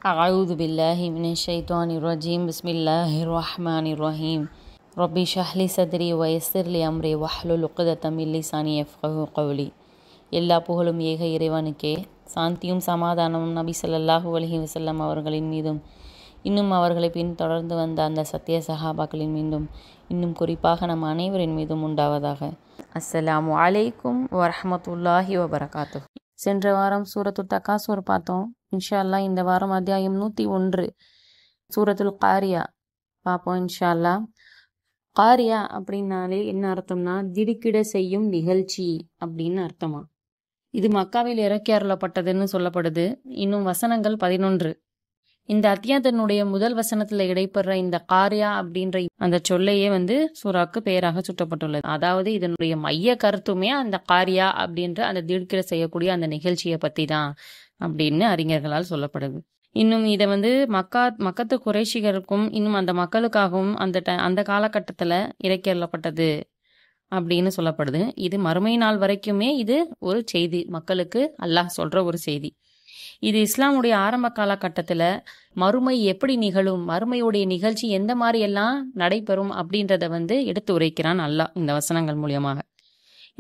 أعوذ بالله من الشيطان الرجيم بسم الله الرحمن الرحيم ربي اشرح لي صدري ويسر لي أمري واحلل عقدة من لساني يفقهوا قولي. எல்லா புகழும் ஏக இறைவனுக்கே, சாந்தியும் சமாதானமும் நபி ஸல்லல்லாஹு அலைஹி வஸல்லம் அவர்களின் மீதும் இன்னும் அவர்களை பின்தொடர்ந்து வந்த அந்த சத்திய சஹாபாக்களின் மீதும் இன்னும் குறிப்பாக நம் அனைவரின் மீதும் உண்டாவதாக. அஸ்ஸலாமு அலைக்கும் வரஹ்மத்துல்லாஹி வபரகாத்துஹு. சென்ற வாரம் சூரத்துல் தகாசுர் பார்த்தோம். இன்ஷா அல்லாஹ் இந்த வாரம் அத்தியாயம் 101 சூரத்துல் காரியா பார்ப்போம் இன்ஷா அல்லாஹ். காரியா அப்படின்னாலே என்ன அர்த்தம்னா திடுக்கிட செய்யும் நிகழ்ச்சி அப்படின்னு அர்த்தமா. இது மக்காவில் இறக்கி அருளப்பட்டதுன்னு சொல்லப்படுது. இன்னும் வசனங்கள் 11. இந்த அத்தியாயத்தினுடைய முதல் வசனத்துல இடைப்படுற இந்த காரியா அப்படின்ற அந்த சொல்லையே சூறாக்கு பெயராக சுட்டப்பட்டுள்ளது. அதாவது இதனுடைய மைய கருத்துமே அந்த காரியா அப்படின்ற அந்த திடுக்கிட செய்யக்கூடிய அந்த நிகழ்ச்சியை பத்தி தான் அப்படின்னு அறிஞர்களால் சொல்லப்படுது. இன்னும் இதை மக்கத்து குறைஷிகருக்கும் இன்னும் அந்த மக்களுக்காகவும் அந்த காலகட்டத்துல இறக்கி அருளப்பட்டது அப்படின்னு சொல்லப்படுது. இது மறுமை நாள் வரைக்குமே இது ஒரு செய்தி, மக்களுக்கு அல்லாஹ் சொல்ற ஒரு செய்தி. இது இஸ்லாமுடைய ஆரம்ப காலகட்டத்துல மறுமை எப்படி நிகழும், மறுமையுடைய நிகழ்ச்சி எந்த மாதிரி எல்லாம் நடைபெறும் அப்படின்றத எடுத்து உரைக்கிறான் அல்லாஹ் இந்த வசனங்கள் மூலியமாக.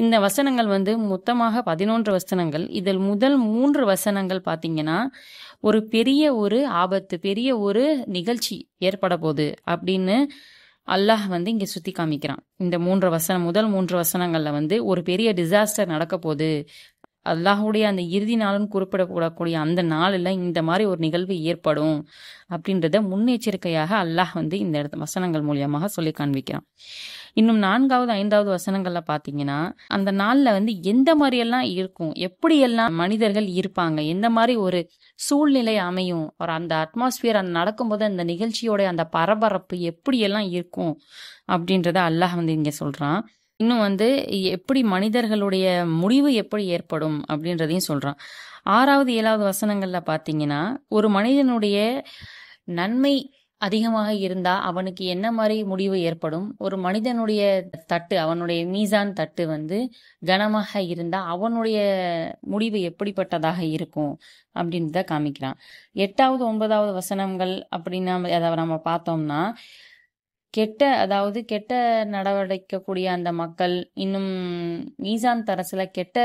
இந்த வசனங்கள் மொத்தமாக 11 வசனங்கள். இதில் முதல் 3 வசனங்கள் பாத்தீங்கன்னா ஒரு பெரிய ஒரு ஆபத்து, பெரிய ஒரு நிகழ்ச்சி ஏற்பட போகுது அப்படின்னு அல்லாஹ் இங்க சுத்தி காமிக்கிறான். இந்த முதல் 3 வசனங்கள்ல ஒரு பெரிய டிசாஸ்டர் நடக்க போகுது, அல்லாஹுடைய அந்த இறுதி நாளும் குறிப்பிடப்படக்கூடிய அந்த நாளில் இந்த மாதிரி ஒரு நிகழ்வு ஏற்படும் அப்படின்றத முன்னெச்சரிக்கையாக அல்லாஹ் இந்த வசனங்கள் மூலியமாக சொல்லி காண்பிக்கிறான். இன்னும் 4வது 5வது வசனங்கள்ல பாத்தீங்கன்னா அந்த நாள்ல எந்த மாதிரி எல்லாம் இருக்கும், எப்படியெல்லாம் மனிதர்கள் இருப்பாங்க, எந்த மாதிரி ஒரு சூழ்நிலை அமையும், ஒரு அந்த அட்மாஸ்பியர் அந்த நடக்கும்போது அந்த நிகழ்ச்சியோட அந்த பரபரப்பு எப்படியெல்லாம் இருக்கும் அப்படின்றத அல்லாஹ் இங்க சொல்றான். இன்னும் எப்படி மனிதர்களுடைய முடிவு எப்படி ஏற்படும் அப்படின்றதையும் சொல்றான். 6வது 7வது வசனங்கள்ல பாத்தீங்கன்னா ஒரு மனிதனுடைய நன்மை அதிகமாக இருந்தா அவனுக்கு என்ன மாதிரி முடிவு ஏற்படும், ஒரு மனிதனுடைய தட்டு, அவனுடைய மீசான் தட்டு கனமாக இருந்தா அவனுடைய முடிவு எப்படிப்பட்டதாக இருக்கும் அப்படின்றத காமிக்கிறான். 8வது 9வது வசனங்கள் அப்படின்னா அதை நம்ம பார்த்தோம்னா கெட்ட நடவடிக்கக்கூடிய அந்த மக்கள், இன்னும் மீசான் தரசுல கெட்ட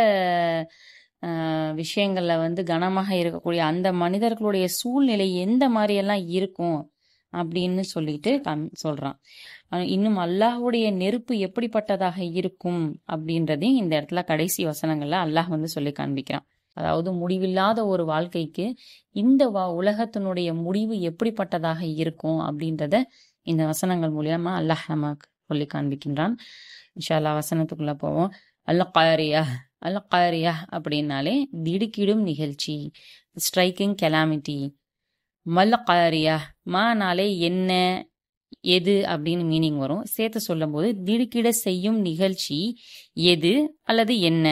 விஷயங்கள்ல கனமாக இருக்கக்கூடிய அந்த மனிதர்களுடைய சூழ்நிலை எந்த மாதிரி எல்லாம் இருக்கும் அப்படின்னு சொல்லிட்டு சொல்றான். இன்னும் அல்லாஹுடைய நெருப்பு எப்படிப்பட்டதாக இருக்கும் அப்படின்றதையும் இந்த இடத்துல கடைசி வசனங்கள்ல அல்லாஹ் சொல்லி காண்பிக்கிறான். அதாவது முடிவில்லாத ஒரு வாழ்க்கைக்கு இந்த உலகத்தினுடைய முடிவு எப்படிப்பட்டதாக இருக்கும் அப்படின்றத இந்த வசனங்கள் மூலியமா அல்லாஹ் நமக்கு சொல்லி காண்பிக்கின்றான். இன்ஷா அல்லாஹ் வசனத்துக்குள்ள போவோம். அல் காரியா அப்படின்னாலே திடுக்கிடும் நிகழ்ச்சி, ஸ்ட்ரைக்கிங் கெலாமிட்டி. மல் காரியா மானாலே என்ன எது அப்படின்னு மீனிங் வரும். சேர்த்து சொல்லும் போது திடுக்கிட செய்யும் நிகழ்ச்சி எது அல்லது என்ன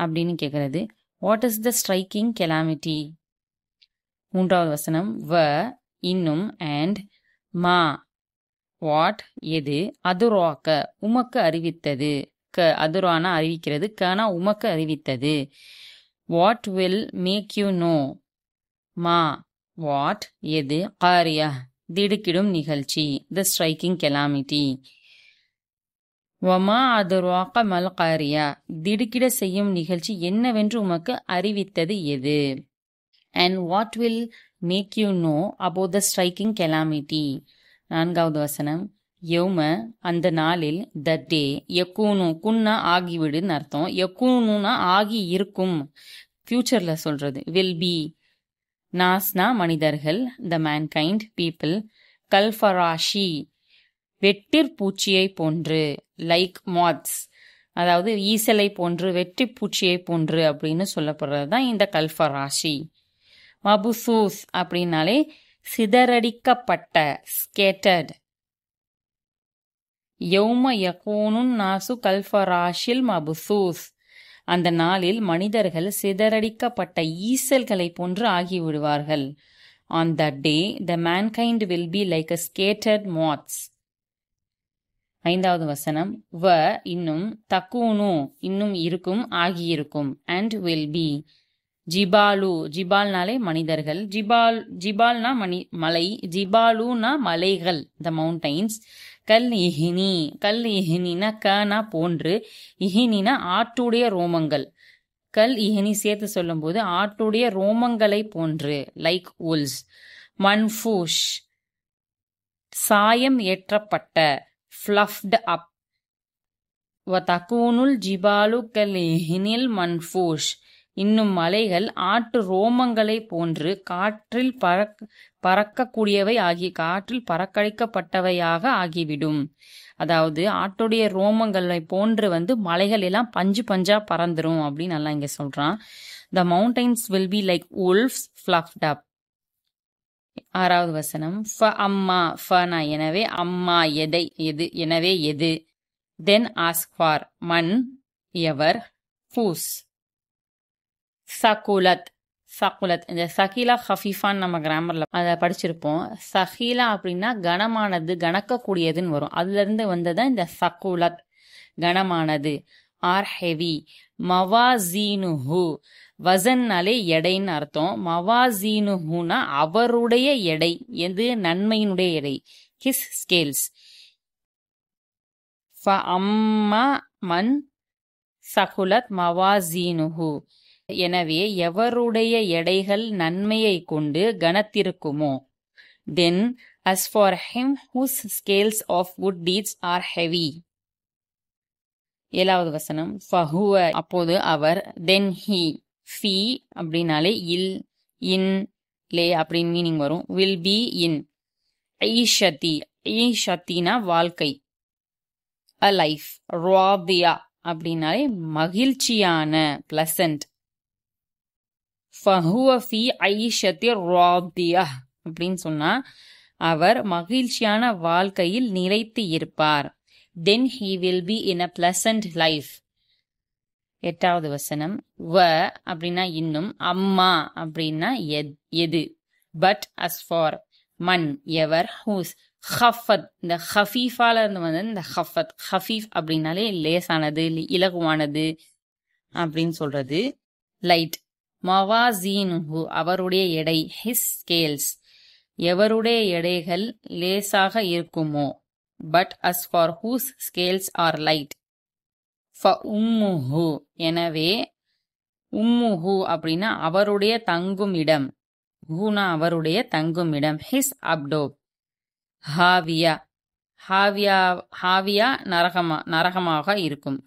அப்படின்னு கேட்கறது. What is the striking calamity? 3வது வசனம் வ இன்னும் அண்ட் மா வாட் எது, அதுராக்க உமக்கு அறிவித்தது, அதுரானா அறிவிக்கிறது, கனா உமக்கு அறிவித்தது. What will make you know, மா வாட் எது, காரியா திடுக்கிடும் நிகழ்ச்சி, த ஸ்ட்ரைக்கிங் கெலாமிட்டி. வமா அதுராக்க மல் காரியா திடுக்கிட செய்யும் நிகழ்ச்சி என்னவென்று உமக்கு அறிவித்தது எது. And what will make you know about the striking calamity. 4வது வசனம் யௌம அந்த நாளில், த டே, யக்கூனு குன்னா ஆகிவிடுன்னு அர்த்தம், யக்கூனுனா ஆகி இருக்கும், ஃபியூச்சர்ல சொல்றது. வில் பி நாஸ்னா மனிதர்கள், த மேன்கைண்ட் பீப்புள், கல்ஃபராஷி வெட்டிற்பூச்சியை போன்று, லைக் மாத்ஸ் அதாவது ஈசலை போன்று, வெட்டிப்பூச்சியை போன்று அப்படின்னு சொல்லப்படுறது தான் இந்த கல்ஃபராஷி. மபுசூஸ் அப்படின்னாலே சிதறடிக்கப்பட்ட, ஸ்கேட்டர்ட். யௌம யகூனுன் நாசு கல்ஃபராஷில் மபுசூஸ் அந்த நாளில் மனிதர்கள் சிதறடிக்கப்பட்ட ஈசல்களை போன்று ஆகிவிடுவார்கள். On that day the mankind will be like a scattered moths. 5வது வசனம் வ இன்னும், தக்கூனு இன்னும் இருக்கும், ஆகியிருக்கும், அண்ட் வில் பி ஜிபாலு, ஜிபால்னாலே மனிதர்கள், ஜிபால்னா மலை, ஜிபாலுனா மலைகள், த மவுண்டைன்ஸ். கல் இஹினி, கல் இஹினினா கனா போன்று, இஹினினா ஆட்டுடைய ரோமங்கள். கல் இஹினி சேர்த்து சொல்லும்போது ஆட்டுடைய ரோமங்களை போன்று, லைக் உல்ஸ். மன்ஃபூஷ் சாயம் ஏற்றப்பட்ட, ஃப்ளஃப்ட் அப். வதகூனுல் ஜிபாலு கல் இஹினில் மன்ஃபூஷ் இன்னும் மலைகள் ஆட்டு ரோமங்களை போன்று காற்றில் பறக்கக்கூடியவை காற்றில் பறக்கடிக்கப்பட்டவையாக ஆகிவிடும். அதாவது ஆட்டுடைய ரோமங்களை போன்று மலைகள் எல்லாம் பஞ்சு பஞ்சா பறந்துரும் அப்படின்னு நல்லா இங்க சொல்றான். The mountains will be like wolves fluffed up. 6வது வசனம். ஃப அம்மா, ஃபனா எனவே, அம்மா எது எனவே எது. Then ask for மண் எவர், ஃபூஸ் சகுலத், சகுலத். இந்த சகிலா ஹஃபீஃபான்னு நம்ம கிராமர்ல அதை படிச்சிருப்போம். சகிலா அப்படின்னா கனமானது, கணக்கக்கூடியதுன்னு வரும். அதுல இருந்து வந்ததான் இந்த சகுலத், கனமானது. R heavy. மவாசீனுஹு, வசன்னாலே எடைன்னு அர்த்தம். மவாசீனுஹுனா அவருடைய எடை, எது நன்மையினுடைய எடை. His scales. ஃப அம்மா மன் சகுலத் மவாசீனுஹு எனவே எவருடைய எடைகள் நன்மையை கொண்டு கனத்திருக்குமோ. Then as for him whose scales of good deeds are heavy. 7வது வசனம். ஃபஹுவ அப்போது அவர், தென் ஹி, ஃபி அப்படின்னாலே இல், இன், லே அப்படின்னு மீனிங் வரும். Will be in. ஐஷதி, ஐஷத்தினா வாழ்க்கை, அ லைஃப். ராதியா அப்படின்னாலே மகிழ்ச்சியான, பிளசன்ட். ஃபஹுவ ஃபி ஐஷத்தி ராதியா அப்படின்னு சொன்னா அவர் மகிழ்ச்சியான வாழ்க்கையில் நிலைத்து இருப்பார். Then he will be in a pleasant life. 8வது வசனம். வ அப்படின்னா இன்னும், அம்மா அப்படின்னா எது, பட் as for மண் எவர், ஹூஸ் ஹஃபத். இந்த ஹஃபீஃபால இருந்து இந்த ஹஃபத், ஹஃபீஃப் அப்படின்னாலே லேசானது, இலகுவானது அப்படின்னு சொல்றது. லைட். மவாசீனுஹு அவருடைய எடை, ஹிஸ் ஸ்கேல்ஸ் எவருடைய எடைகள் லேசாக இருக்குமோ. But as for whose scales are light. ஃப உம்முஹு எனவே, உம்முஹு அப்படின்னா அவருடைய தங்கும் இடம், ஹூனா அவருடைய தங்கும் இடம். ஹிஸ் அப்டோப். ஹாவியா, ஹாவியா நரகமாக இருக்கும்.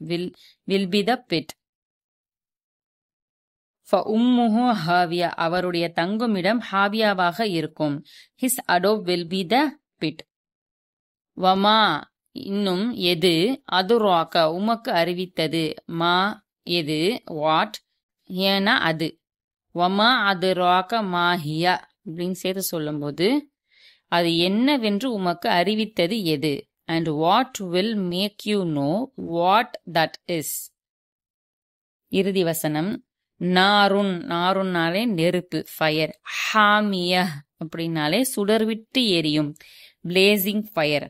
Will be the pit. உம்முஹு ஹாவியா அவருடைய தங்குமிடம் ஹாவியாவாக இருக்கும். ஹிஸ் அடோப் வில் பி த பிட். வமா இன்னும் எது, அதுராக்க உமக்கு அறிவித்தது, மா எது, வாட், ஏனா அது. வமா அதுராக்க மாஹியா அப்படின்னு சேர்த்து சொல்லும்போது அது என்னவென்று உமக்கு அறிவித்தது எது. And what will make you know what that is. இறுதி வசனம். நாருன், நாருன்னாலே நெருப்பு, ஃபயர். ஹாமிய அப்படின்னாலே சுடர்விட்டு எரியும், பிளேசிங் ஃபயர்.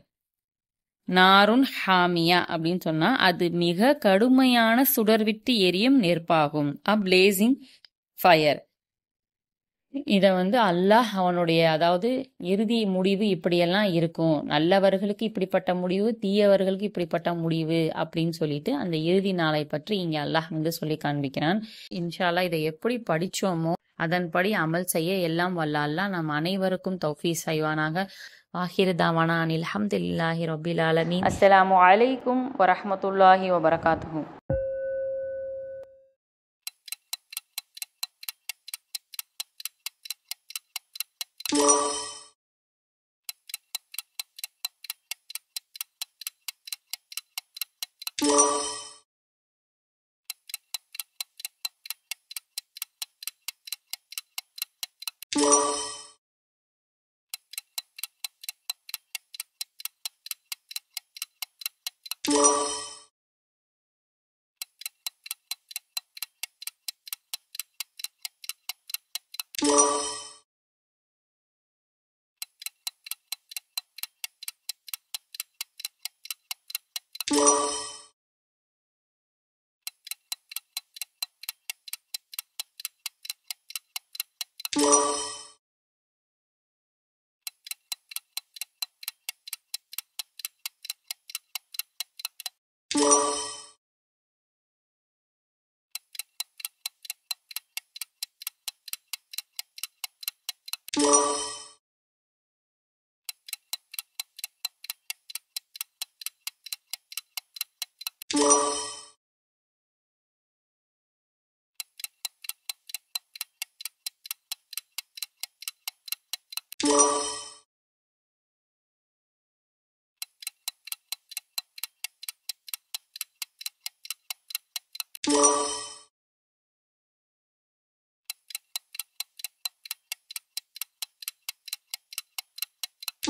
நாருன் ஹாமியா அப்படின்னு சொன்னா அது மிக கடுமையான சுடர்விட்டு எரியும் நெருப்பாகும், அ பிளேசிங் ஃபயர். இத அல்லாஹ் அவனுடைய, அதாவது இறுதி முடிவு இப்படியெல்லாம் இருக்கும், நல்லவர்களுக்கு இப்படிப்பட்ட முடிவு, தீயவர்களுக்கு இப்படிப்பட்ட முடிவு அப்படின்னு சொல்லிட்டு அந்த இறுதி நாளை பற்றி இங்க அல்லாஹ் சொல்லி காண்பிக்கிறான். இன்ஷா அல்லாஹ் இதை எப்படி படிச்சோமோ அதன்படி அமல் செய்ய எல்லாம் வல்ல அல்லாஹ் நம் அனைவருக்கும் தௌஃபீக் செய்வானாக. ஆஹிர் தாவானா அனில் ஹம்துலில்லாஹி ரப்பில் ஆலமீன். அஸ்ஸலாமு அலைக்கும் வரஹ்மத்துல்லாஹி வபரகாத்துஹு.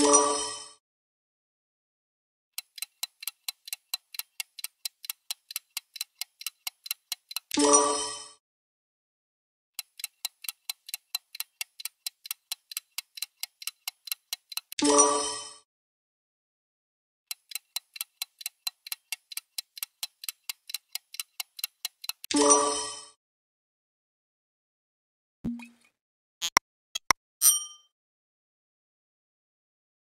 you.